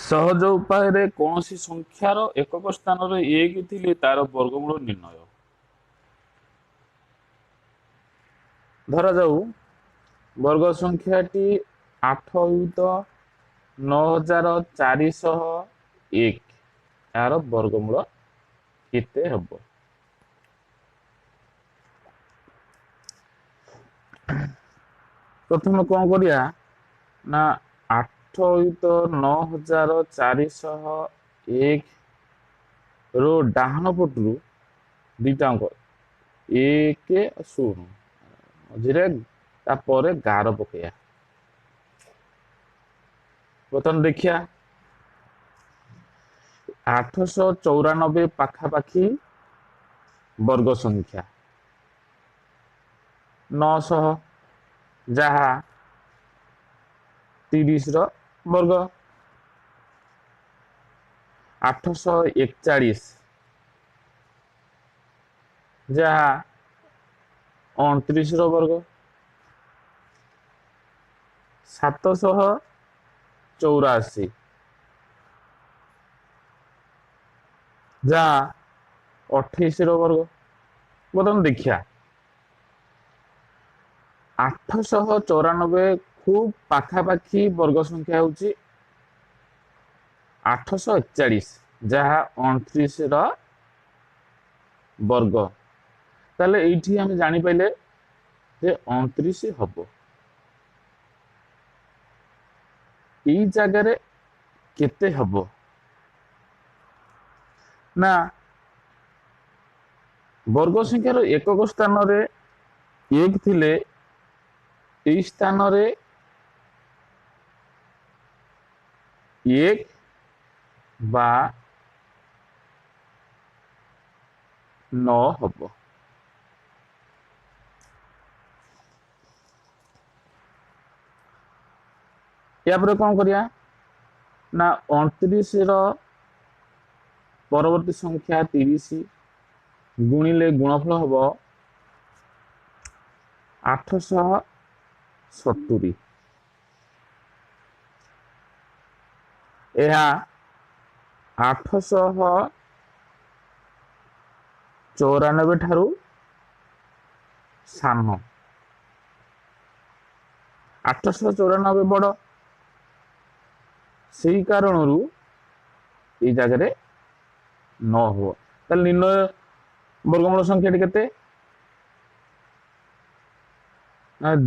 ସହଜ ଉପାୟରେ କୌଣସି ସଂଖ୍ୟାର ଏକକ ସ୍ଥାନରେ 1 ଥିଲେ ତାର ବର୍ଗମୂଳ ନିର୍ଣ୍ଣୟ। ଧରାଯାଉ ବର୍ଗ ସଂଖ୍ୟାଟି 8,9401। ଏହାର ବର୍ଗମୂଳ କେତେ ହେବ? ପ୍ରଥମେ କଣ କରିବା ନା 8,9401 ର ଡାହାଣ ପଟରୁ ଦିଟା ଅଙ୍କ 1 0 ମଝିରେ ତାପରେ ଗାର ପକେଇବା। ବର୍ତ୍ତମାନ ଦେଖିବା 894 ପାଖାପାଖି ବର୍ଗ ସଂଖ୍ୟା 900 ଯାହା 30 ର ବର୍ଗ। 841 ଯାହା 29 ର ବର୍ଗ। 784 ଯାହା 28 ର ବର୍ଗ। ବର୍ତ୍ତମାନ ଦେଖିବା 894 ଖୁବ୍ ପାଖାପାଖି ବର୍ଗ ସଂଖ୍ୟା ହେଉଛି 841 ଯାହା 29 ର ବର୍ଗ। ତାହେଲେ ଏଇଠି ଆମେ ଜାଣିପାରିଲେ ଯେ 29 ହବ। ଏଇ ଜାଗାରେ କେତେ ହବ ନା ବର୍ଗ ସଂଖ୍ୟାର ଏକକ ସ୍ଥାନରେ 1 ଥିଲେ এই ସ୍ଥାନରେ 1 ବା 9 ହବ। यापर कौन करिया ना 29 ର परवर्ती संख्या 30 गुणिले गुणफल हम 870। यह 894 ठारू सान 894 बड़ से कारण ये जगह 9 हो निर्णय वर्गमूल संख्या केते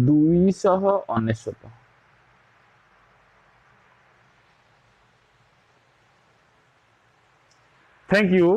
299। Thank you.